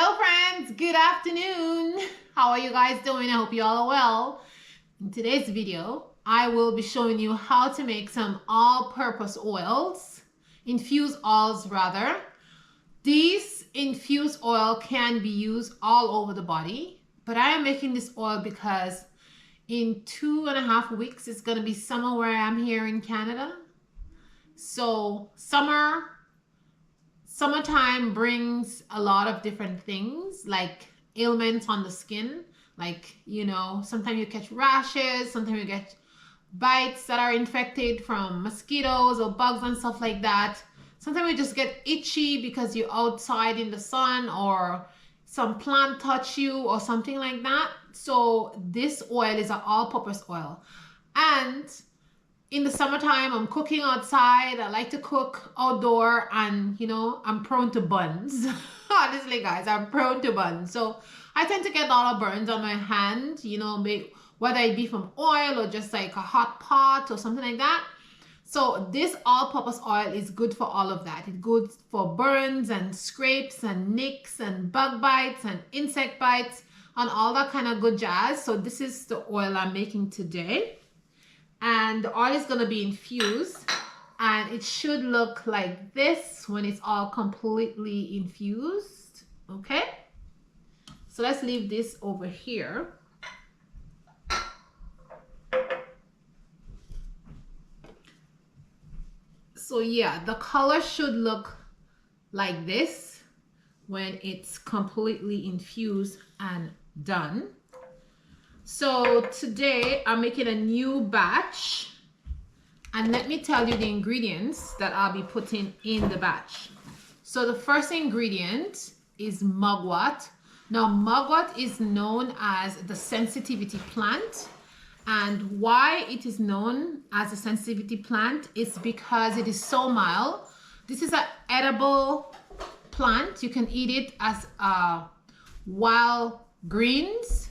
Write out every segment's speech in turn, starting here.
Hello friends, good afternoon. How are you guys doing? I hope you all are well. In today's video, I will be showing you how to make some all-purpose oils, infused oils rather. These infused oil can be used all over the body, but I am making this oil because in 2.5 weeks, it's gonna be summer where I'm here in Canada. So summertime brings a lot of different things like ailments on the skin. Like, sometimes you catch rashes, sometimes you get bites that are infected from mosquitoes or bugs and stuff like that. Sometimes you just get itchy because you're outside in the sun or some plant touch you or something like that. So this oil is an all-purpose oil. And in the summertime, I'm cooking outside. I like to cook outdoor, and I'm prone to burns. Honestly, guys, I'm prone to burns. So I tend to get a lot of burns on my hand, whether it be from oil or just like a hot pot or something like that. So this all-purpose oil is good for all of that. It's good for burns and scrapes and nicks and bug bites and insect bites and all that kind of good jazz. So this is the oil I'm making today. And the oil is going to be infused, and it should look like this when it's all completely infused. Okay, so let's leave this over here. So yeah, the color should look like this when it's completely infused and done. So today I'm making a new batch, and let me tell you the ingredients that I'll be putting in the batch. So the first ingredient is mugwort. Now mugwort is known as the sensitivity plant, and why it is known as a sensitivity plant is because it is so mild. This is an edible plant. You can eat it as wild greens.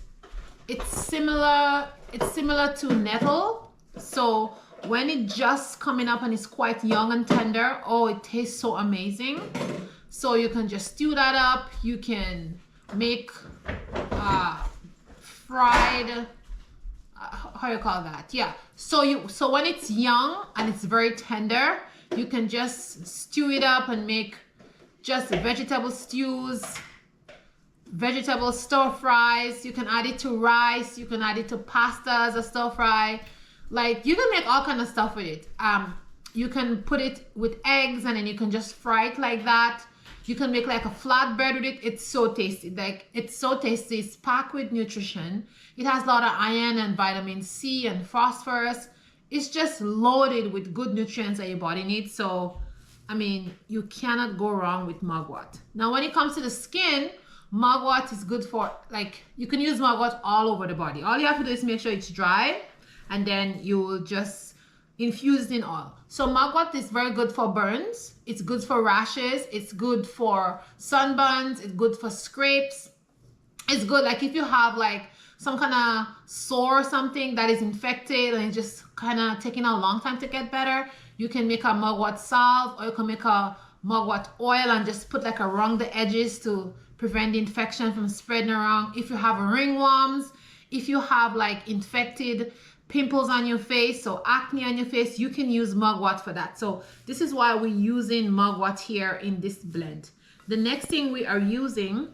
It's similar to nettle. So when it just coming up and it's quite young and tender, oh, it tastes so amazing. So you can just stew that up. You can make fried, how you call that? Yeah. So when it's young and it's very tender, you can just stew it up and make just vegetable stews, vegetable stir fries. You can add it to rice, you can add it to pasta as a stir fry. Like, you can make all kind of stuff with it. You can put it with eggs and then you can just fry it like that. You can make like a flatbread with it. It's so tasty. It's packed with nutrition. It has a lot of iron and vitamin C and phosphorus. It's just loaded with good nutrients that your body needs. So I mean, you cannot go wrong with mugwort. Now when it comes to the skin, mugwort is good for, like, you can use mugwort all over the body. All you have to do is make sure it's dry, and then you will just infuse it in oil. So mugwort is very good for burns. It's good for rashes. It's good for sunburns. It's good for scrapes. It's good, like, if you have like some kind of sore or something that is infected and it's just kind of taking a long time to get better, you can make a mugwort salve, or you can make a mugwort oil and just put like around the edges to prevent the infection from spreading around. If you have ringworms, if you have like infected pimples on your face, so acne on your face, you can use mugwort for that. So this is why we're using mugwort here in this blend. The next thing we are using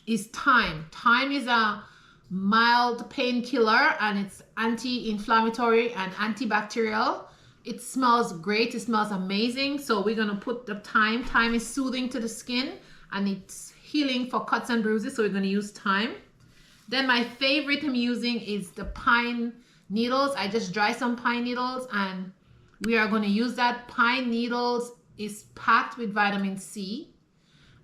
is thyme. Thyme is a mild painkiller, and it's anti-inflammatory and antibacterial. It smells great. It smells amazing. So we're going to put the thyme. Thyme is soothing to the skin, and it's healing for cuts and bruises, so we're going to use thyme. Then my favorite I'm using is the pine needles. I just dry some pine needles, and we are going to use that. Pine needles is packed with vitamin C,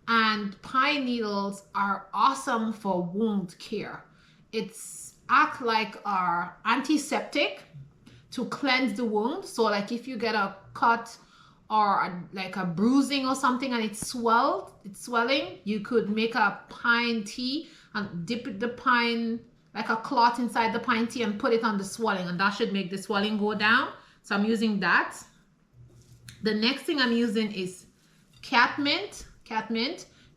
and pine needles are awesome for wound care. It's act like our antiseptic to cleanse the wound. So like if you get a cut or like a bruising or something and it's swelling, you could make a pine tea and dip the pine, like a cloth inside the pine tea, and put it on the swelling, and that should make the swelling go down. So I'm using that. The next thing I'm using is catmint.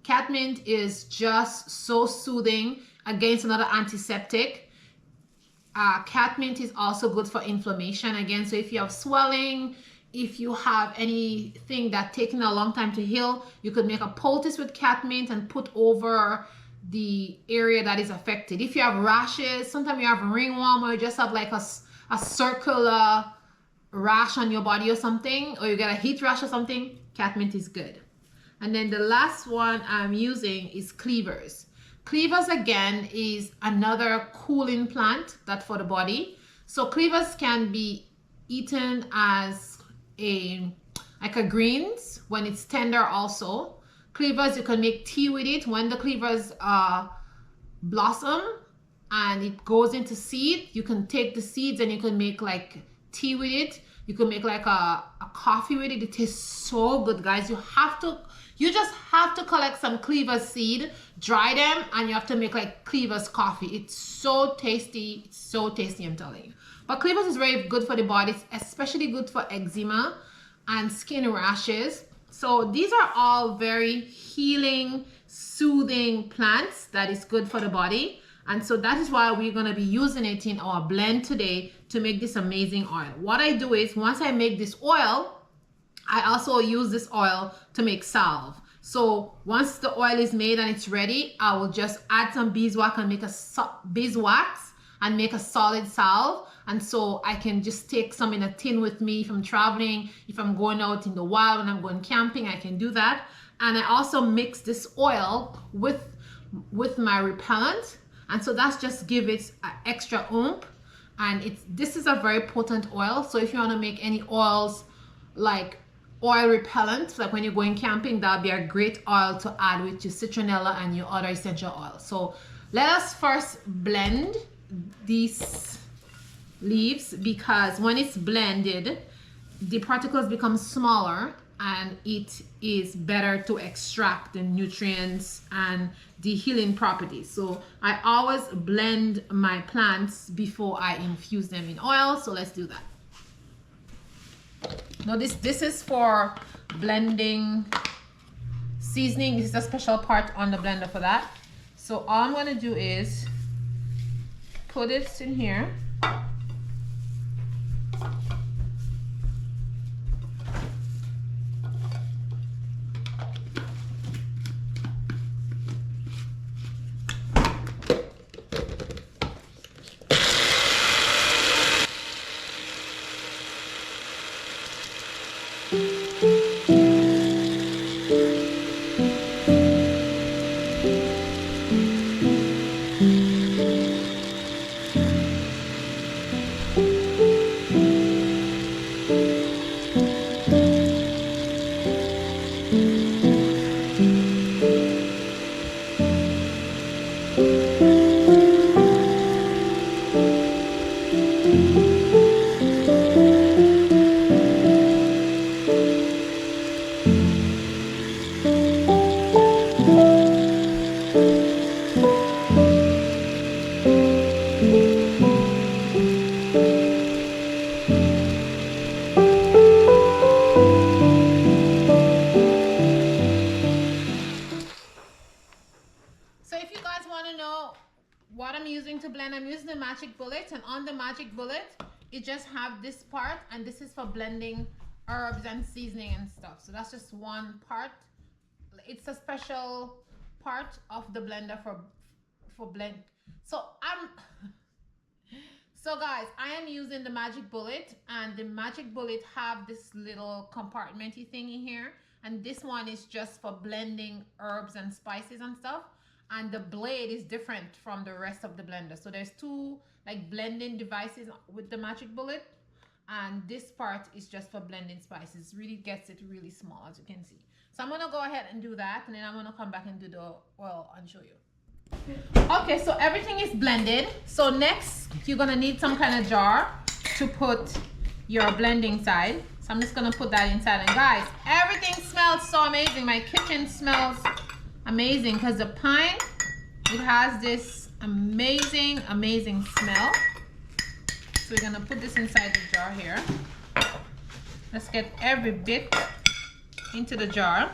Catmint is just so soothing against another antiseptic. Catmint is also good for inflammation again. So if you have swelling, if you have anything that's taking a long time to heal, you could make a poultice with catmint and put over the area that is affected. If you have rashes, sometimes you have ringworm, or you just have like a circular rash on your body or something, or you get a heat rash or something, catmint is good. And then the last one I'm using is cleavers. Cleavers again is another cooling plant that for the body. So cleavers can be eaten as like a greens when it's tender also. Cleavers, you can make tea with it when the cleavers blossom and it goes into seed. You can take the seeds and you can make like tea with it. You can make like a coffee with it. It tastes so good, guys. You just have to collect some cleavers seed, dry them, and you have to make like cleavers coffee. It's so tasty. It's so tasty, I'm telling you. But cleavers is very good for the body. It's especially good for eczema and skin rashes. So these are all very healing, soothing plants that is good for the body. And so that is why we're going to be using it in our blend today to make this amazing oil. What I do is once I make this oil, I also use this oil to make salve. So once the oil is made and it's ready, I will just add some beeswax and make a solid salve. And so I can just take some in a tin with me if I'm traveling, if I'm going out in the wild, when I'm going camping, I can do that. And I also mix this oil with my repellent. And so that's just give it an extra oomph. And this is a very potent oil. So if you want to make any oils like oil repellent, like when you're going camping, that'll be a great oil to add with your citronella and your other essential oils. So let us first blend these leaves, because when it's blended, the particles become smaller and it is better to extract the nutrients and the healing properties. So I always blend my plants before I infuse them in oil. So let's do that. Now this is for blending seasoning. This is a special part on the blender for that. So all I'm going to do is put it in here. What I'm using to blend, I'm using the magic bullet, and on the magic bullet it just have this part, and this is for blending herbs and seasoning and stuff. So that's just one part. It's a special part of the blender for blend. So guys, I am using the magic bullet, and the magic bullet have this little compartmenty thing in here, and this one is just for blending herbs and spices and stuff. And the blade is different from the rest of the blender. So there's two like blending devices with the magic bullet, and this part is just for blending spices. Really gets it really small, as you can see. So I'm gonna go ahead and do that, and then I'm gonna come back and do the oil and show you. Okay, so everything is blended. So next you're gonna need some kind of jar to put your blending side. So I'm just gonna put that inside. And guys, everything smells so amazing. My kitchen smells amazing because the pine, it has this amazing smell. So we're gonna put this inside the jar here. Let's get every bit into the jar.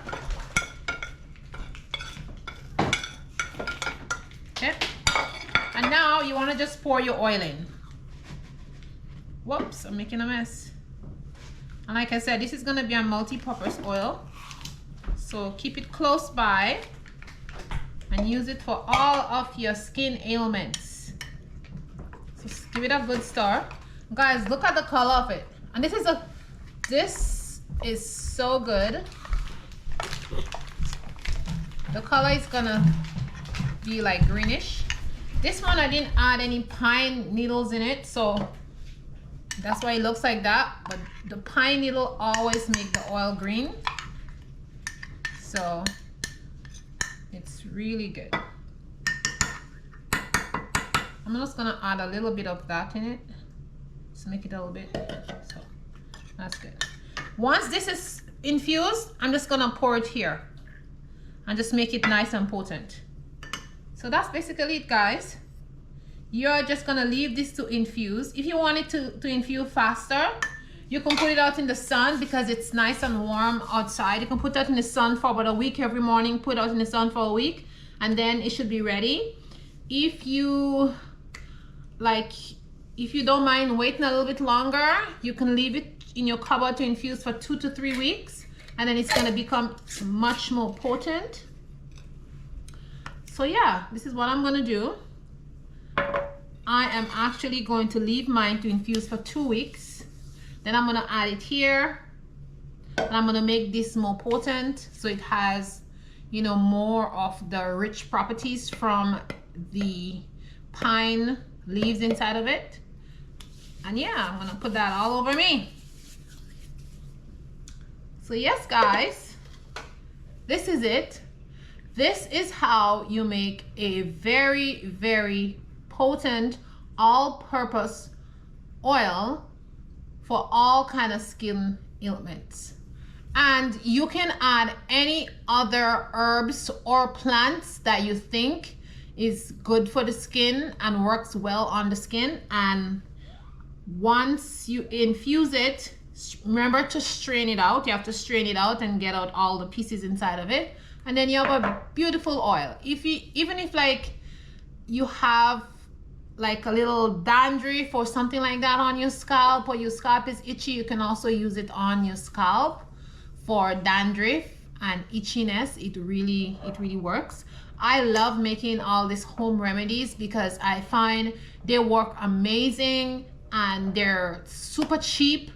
now you want to just pour your oil in. Whoops, I'm making a mess. And like I said, this is going to be a multi-purpose oil. So keep it close by and use it for all of your skin ailments. So give it a good stir. Guys, look at the color of it. And this is so good. The color is gonna be like greenish. This one I didn't add any pine needles in it, so that's why it looks like that. But the pine needle always make the oil green. So it's really good. I'm just gonna add a little bit of that in it. Just make it a little bit. So that's good. Once this is infused, I'm just gonna pour it here and just make it nice and potent. So that's basically it, guys. You're just gonna leave this to infuse. If you want it to infuse faster, you can put it out in the sun because it's nice and warm outside. You can put it out in the sun for about a week every morning, put it out in the sun for a week, and then it should be ready. If you don't mind waiting a little bit longer, you can leave it in your cupboard to infuse for 2 to 3 weeks, and then it's gonna become much more potent. So yeah, this is what I'm gonna do. I am actually going to leave mine to infuse for 2 weeks. Then I'm gonna add it here, and I'm gonna make this more potent so it has, you know, more of the rich properties from the pine leaves inside of it. And yeah, I'm gonna put that all over me. So yes, guys, this is it. This is how you make a very, very potent all-purpose oil for all kind of skin ailments. And you can add any other herbs or plants that you think is good for the skin and works well on the skin. And once you infuse it, remember to strain it out. You have to strain it out and get out all the pieces inside of it, and then you have a beautiful oil. Even if like you have like a little dandruff or something like that on your scalp, or your scalp is itchy, you can also use it on your scalp for dandruff and itchiness. It really works. I love making all these home remedies because I find they work amazing and they're super cheap,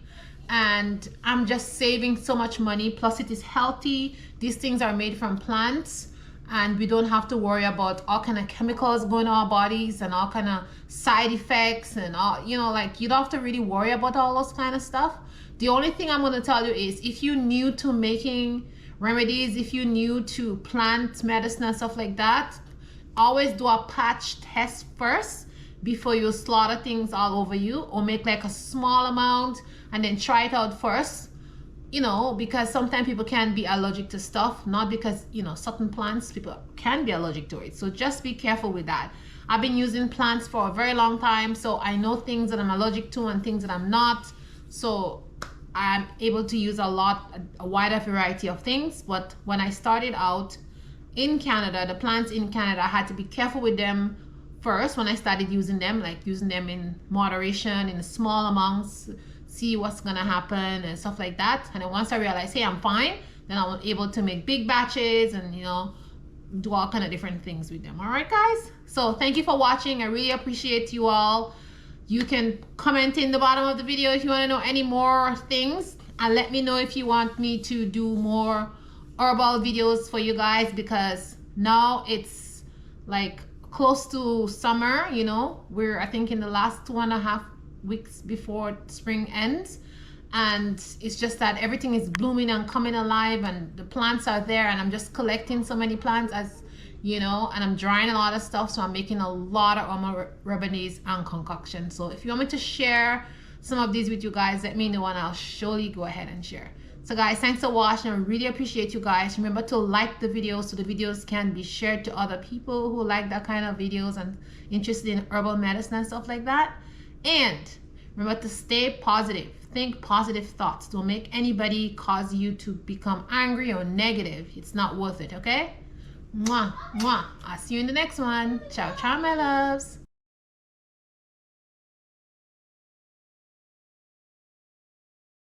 and I'm just saving so much money. Plus it is healthy. These things are made from plants, and we don't have to worry about all kind of chemicals going on our bodies and all kind of side effects and all, you know, like you don't have to really worry about all those kind of stuff. The only thing I'm going to tell you is, if you're new to making remedies, if you're new to plant medicine and stuff like that, always do a patch test first before you slaughter things all over you, or make like a small amount and then try it out first, you know, because sometimes people can be allergic to stuff, not because, you know, certain plants people can be allergic to it. So just be careful with that. I've been using plants for a very long time, so I know things that I'm allergic to and things that I'm not. So I'm able to use a wider variety of things. But when I started out in Canada, the plants in Canada, I had to be careful with them first when I started using them, like using them in moderation, in small amounts, see what's gonna happen and stuff like that. And then once I realized, hey, I'm fine, then I was able to make big batches and, you know, do all kind of different things with them. All right, guys, so thank you for watching. I really appreciate you all. You can comment in the bottom of the video if you want to know any more things, and let me know if you want me to do more herbal videos for you guys, because now it's like close to summer, you know, we're I think in the last 2.5 weeks before spring ends, and it's just that everything is blooming and coming alive, and the plants are there, and I'm just collecting so many plants, as you know, and I'm drying a lot of stuff, so I'm making a lot of herbal remedies and concoctions. So if you want me to share some of these with you guys, let me know and I'll surely go ahead and share. So guys, thanks for watching. I really appreciate you guys. Remember to like the video so the videos can be shared to other people who like that kind of videos and interested in herbal medicine and stuff like that. And remember to stay positive. Think positive thoughts. Don't make anybody cause you to become angry or negative. It's not worth it, okay? Mwah, mwah. I'll see you in the next one. Ciao, ciao, my loves.